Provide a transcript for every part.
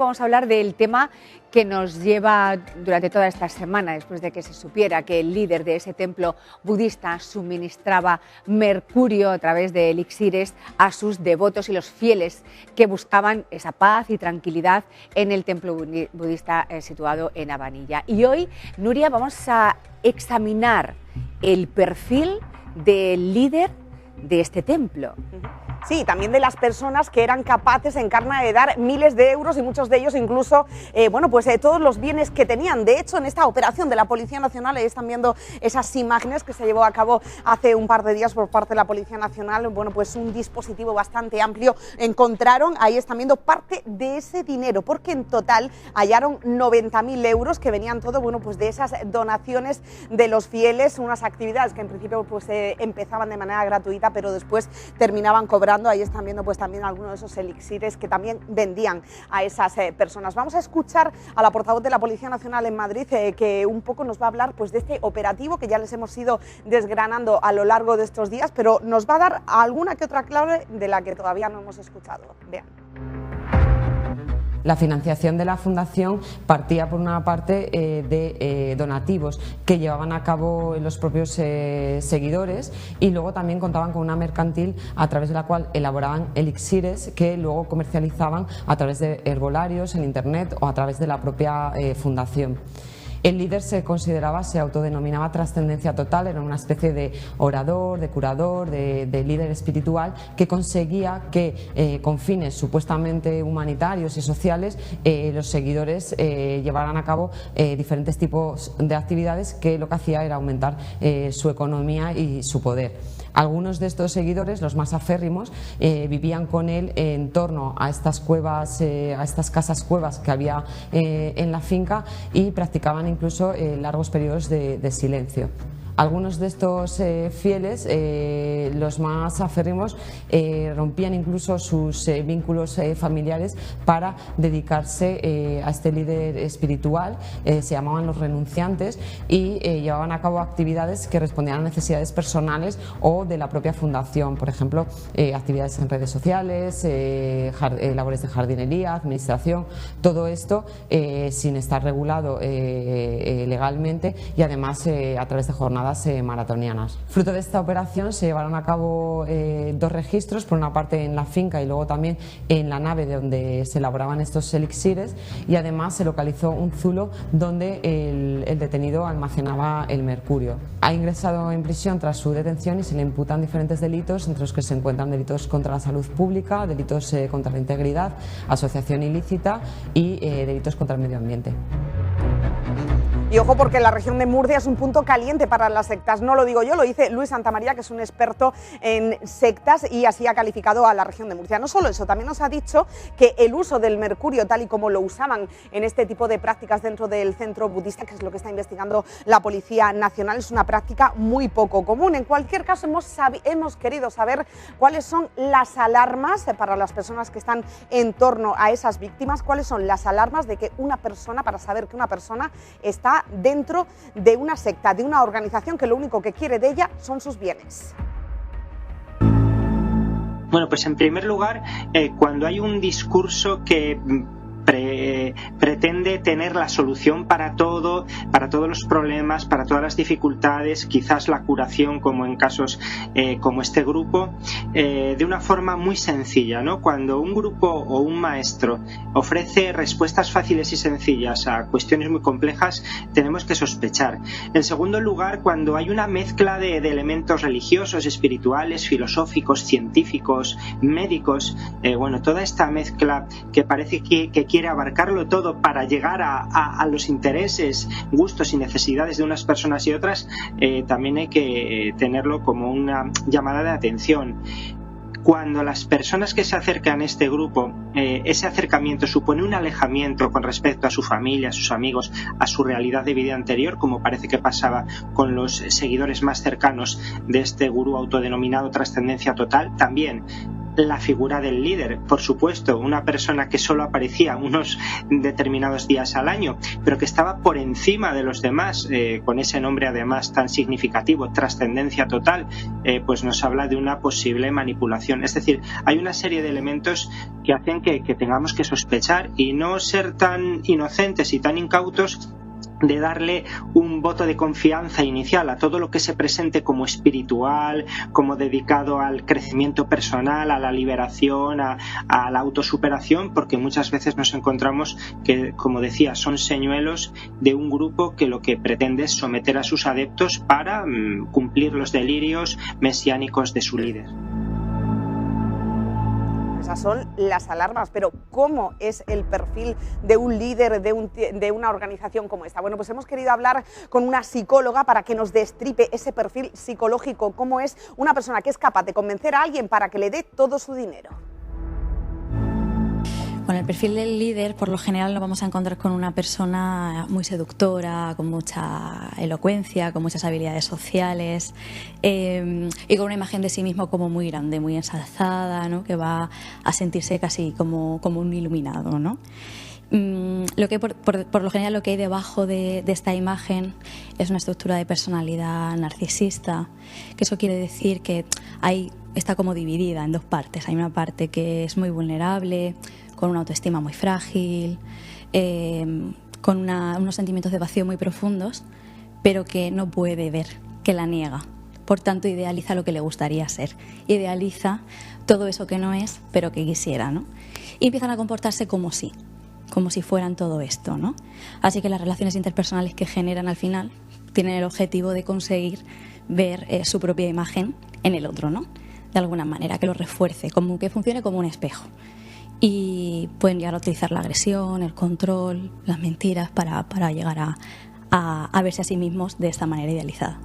Vamos a hablar del tema que nos lleva durante toda esta semana, después de que se supiera que el líder de ese templo budista suministraba mercurio a través de elixires a sus devotos y los fieles que buscaban esa paz y tranquilidad en el templo budista situado en Habanilla. Y hoy, Nuria, vamos a examinar el perfil del líder de este templo. Sí, también de las personas que eran capaces en carne de dar miles de euros y muchos de ellos incluso, todos los bienes que tenían. De hecho, en esta operación de la Policía Nacional, ahí están viendo esas imágenes que se llevó a cabo hace un par de días por parte de la Policía Nacional, un dispositivo bastante amplio. Encontraron, ahí están viendo parte de ese dinero, porque en total hallaron 90.000 euros que venían todo, de esas donaciones de los fieles, unas actividades que en principio empezaban de manera gratuita, pero después terminaban cobrando. Ahí están viendo también algunos de esos elixires que también vendían a esas personas. Vamos a escuchar a la portavoz de la Policía Nacional en Madrid, que un poco nos va a hablar de este operativo que ya les hemos ido desgranando a lo largo de estos días, pero nos va a dar alguna que otra clave de la que todavía no hemos escuchado. Vean. La financiación de la fundación partía por una parte de donativos que llevaban a cabo los propios seguidores, y luego también contaban con una mercantil a través de la cual elaboraban elixires que luego comercializaban a través de herbolarios en internet o a través de la propia fundación. El líder se autodenominaba trascendencia total, era una especie de orador, de curador, de líder espiritual que conseguía que con fines supuestamente humanitarios y sociales los seguidores llevaran a cabo diferentes tipos de actividades que lo que hacía era aumentar su economía y su poder. Algunos de estos seguidores, los más aférrimos, vivían con él en torno a estas cuevas, a estas casas cuevas que había en la finca, y practicaban incluso largos periodos de silencio. Algunos de estos fieles, los más aférrimos, rompían incluso sus vínculos familiares para dedicarse a este líder espiritual. Se llamaban los renunciantes, y llevaban a cabo actividades que respondían a necesidades personales o de la propia fundación, por ejemplo, actividades en redes sociales, labores de jardinería, administración, todo esto sin estar regulado legalmente, y además a través de jornadas maratonianas. Fruto de esta operación se llevaron a cabo dos registros, por una parte en la finca y luego también en la nave donde se elaboraban estos elixires, y además se localizó un zulo donde el detenido almacenaba el mercurio. Ha ingresado en prisión tras su detención y se le imputan diferentes delitos, entre los que se encuentran delitos contra la salud pública, delitos contra la integridad, asociación ilícita y delitos contra el medio ambiente. Y ojo, porque la región de Murcia es un punto caliente para las sectas. No lo digo yo, lo dice Luis Santamaría, que es un experto en sectas, y así ha calificado a la región de Murcia. No solo eso, también nos ha dicho que el uso del mercurio, tal y como lo usaban en este tipo de prácticas dentro del centro budista, que es lo que está investigando la Policía Nacional, es una práctica muy poco común. En cualquier caso, hemos querido saber cuáles son las alarmas para las personas que están en torno a esas víctimas, cuáles son las alarmas de que una persona, para saber que una persona está dentro de una secta, de una organización que lo único que quiere de ella son sus bienes. Bueno, pues en primer lugar, cuando hay un discurso que pretende tener la solución para todo, para todos los problemas, para todas las dificultades, quizás la curación, como en casos como este grupo, de una forma muy sencilla, ¿no? Cuando un grupo o un maestro ofrece respuestas fáciles y sencillas a cuestiones muy complejas, tenemos que sospechar. En segundo lugar, cuando hay una mezcla de elementos religiosos, espirituales, filosóficos, científicos, médicos, toda esta mezcla que parece que quiere abarcarlo todo para llegar a los intereses, gustos y necesidades de unas personas y otras, también hay que tenerlo como una llamada de atención. Cuando las personas que se acercan a este grupo, ese acercamiento supone un alejamiento con respecto a su familia, a sus amigos, a su realidad de vida anterior, como parece que pasaba con los seguidores más cercanos de este gurú autodenominado Trascendencia Total, también la figura del líder, por supuesto, una persona que solo aparecía unos determinados días al año, pero que estaba por encima de los demás, con ese nombre además tan significativo, trascendencia total, pues nos habla de una posible manipulación. Es decir, hay una serie de elementos que hacen que tengamos que sospechar y no ser tan inocentes y tan incautos de darle un voto de confianza inicial a todo lo que se presente como espiritual, como dedicado al crecimiento personal, a la liberación, a la autosuperación, porque muchas veces nos encontramos que, como decía, son señuelos de un grupo que lo que pretende es someter a sus adeptos para cumplir los delirios mesiánicos de su líder. Esas son las alarmas, pero ¿cómo es el perfil de un líder de una organización como esta? Bueno, pues hemos querido hablar con una psicóloga para que nos destripe ese perfil psicológico, cómo es una persona que es capaz de convencer a alguien para que le dé todo su dinero. Bueno, el perfil del líder, por lo general, nos vamos a encontrar con una persona muy seductora, con mucha elocuencia, con muchas habilidades sociales y con una imagen de sí mismo como muy grande, muy ensalzada, ¿no? Que va a sentirse casi como un iluminado, ¿no? Lo que por lo general lo que hay debajo de esta imagen es una estructura de personalidad narcisista, que eso quiere decir que está como dividida en dos partes. Hay una parte que es muy vulnerable, con una autoestima muy frágil, con unos sentimientos de vacío muy profundos, pero que no puede ver, que la niega. Por tanto, idealiza lo que le gustaría ser. Idealiza todo eso que no es, pero que quisiera, ¿no? Y empiezan a comportarse como si fueran todo esto, ¿no? Así que las relaciones interpersonales que generan al final tienen el objetivo de conseguir ver su propia imagen en el otro, ¿no? De alguna manera, que lo refuerce, como que funcione como un espejo. Y pueden llegar a utilizar la agresión, el control, las mentiras para llegar a verse a sí mismos de esta manera idealizada.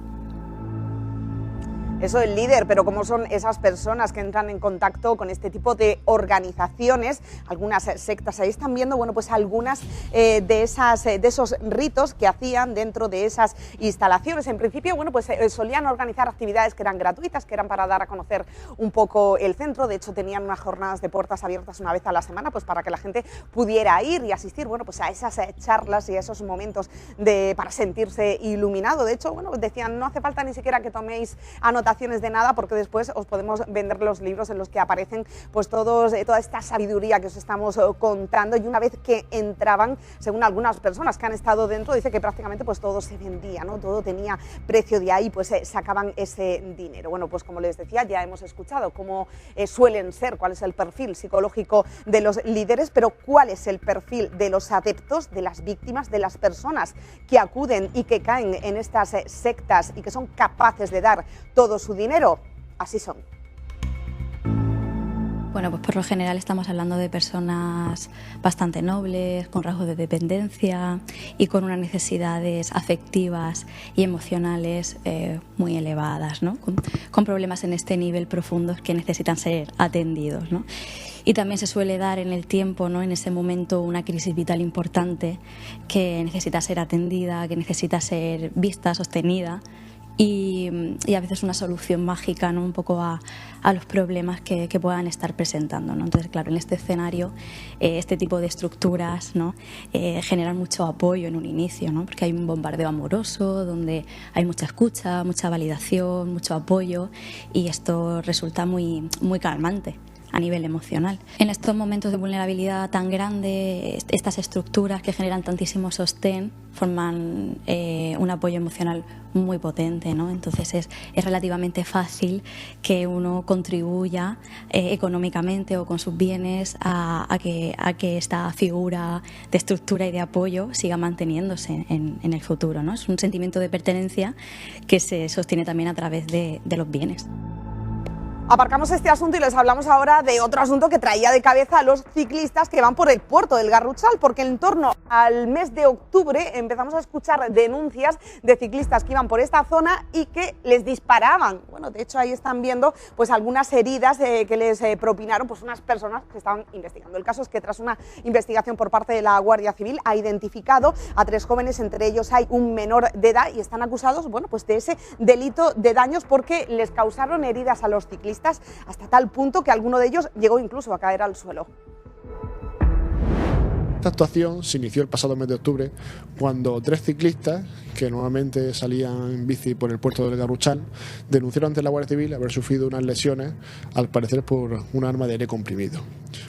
Eso del líder, pero ¿cómo son esas personas que entran en contacto con este tipo de organizaciones? Algunas sectas, ahí están viendo, bueno, pues algunas de esos ritos que hacían dentro de esas instalaciones. En principio, bueno, pues solían organizar actividades que eran gratuitas, que eran para dar a conocer un poco el centro. De hecho, tenían unas jornadas de puertas abiertas una vez a la semana, pues para que la gente pudiera ir y asistir, bueno, pues a esas charlas y a esos momentos para sentirse iluminado. De hecho, bueno, decían, no hace falta ni siquiera que toméis anotaciones de nada, porque después os podemos vender los libros en los que aparecen pues toda esta sabiduría que os estamos contando. Y una vez que entraban, según algunas personas que han estado dentro, dice que prácticamente pues todo se vendía, ¿no? Todo tenía precio, de ahí pues sacaban ese dinero. Bueno, pues como les decía, ya hemos escuchado cómo suelen ser, cuál es el perfil psicológico de los líderes, pero cuál es el perfil de los adeptos, de las víctimas, de las personas que acuden y que caen en estas sectas y que son capaces de dar todo su dinero. Así son. Bueno, pues por lo general estamos hablando de personas bastante nobles, con rasgos de dependencia y con unas necesidades afectivas y emocionales muy elevadas, ¿no? Con problemas en este nivel profundos que necesitan ser atendidos, ¿no? Y también se suele dar en el tiempo, ¿no? En ese momento, una crisis vital importante que necesita ser atendida, que necesita ser vista, sostenida. Y a veces una solución mágica, ¿no? Un poco a los problemas que puedan estar presentando, ¿no? Entonces, claro, en este escenario, este tipo de estructuras, ¿no? Generan mucho apoyo en un inicio, ¿no? Porque hay un bombardeo amoroso, donde hay mucha escucha, mucha validación, mucho apoyo, y esto resulta muy, muy calmante a nivel emocional. En estos momentos de vulnerabilidad tan grande, estas estructuras que generan tantísimo sostén forman un apoyo emocional muy potente, ¿no? Entonces es relativamente fácil que uno contribuya económicamente o con sus bienes a que esta figura de estructura y de apoyo siga manteniéndose en el futuro, ¿no? Es un sentimiento de pertenencia que se sostiene también a través de los bienes. Aparcamos este asunto y les hablamos ahora de otro asunto que traía de cabeza a los ciclistas que van por el puerto del Garruchal, porque en torno al mes de octubre empezamos a escuchar denuncias de ciclistas que iban por esta zona y que les disparaban. Bueno, de hecho ahí están viendo pues algunas heridas que les propinaron pues unas personas que estaban investigando. El caso es que tras una investigación por parte de la Guardia Civil ha identificado a 3 jóvenes, entre ellos hay un menor de edad, y están acusados, bueno, pues de ese delito de daños porque les causaron heridas a los ciclistas ciclistas, hasta tal punto que alguno de ellos llegó incluso a caer al suelo. Esta actuación se inició el pasado mes de octubre cuando 3 ciclistas que nuevamente salían en bici por el puerto del Garruchal denunciaron ante la Guardia Civil haber sufrido unas lesiones, al parecer por un arma de aire comprimido.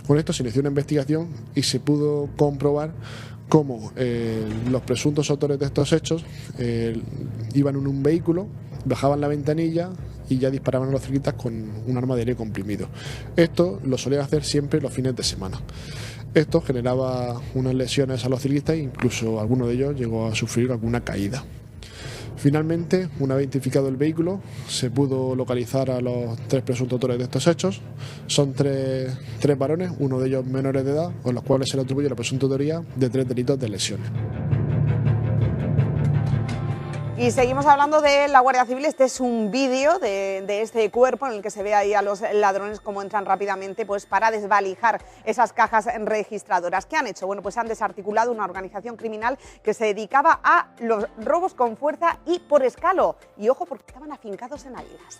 Con esto se inició una investigación y se pudo comprobar cómo los presuntos autores de estos hechos iban en un vehículo, bajaban la ventanilla y ya disparaban a los ciclistas con un arma de aire comprimido. Esto lo solían hacer siempre los fines de semana. Esto generaba unas lesiones a los ciclistas e incluso alguno de ellos llegó a sufrir alguna caída. Finalmente, una vez identificado el vehículo, se pudo localizar a los 3 presuntos autores de estos hechos. Son tres varones, uno de ellos menores de edad, con los cuales se le atribuye la presunta autoría de 3 delitos de lesiones. Y seguimos hablando de la Guardia Civil. Este es un vídeo de este cuerpo en el que se ve ahí a los ladrones cómo entran rápidamente pues para desvalijar esas cajas registradoras. ¿Qué han hecho? Bueno, pues han desarticulado una organización criminal que se dedicaba a los robos con fuerza y por escalo. Y ojo, porque estaban afincados en Águilas.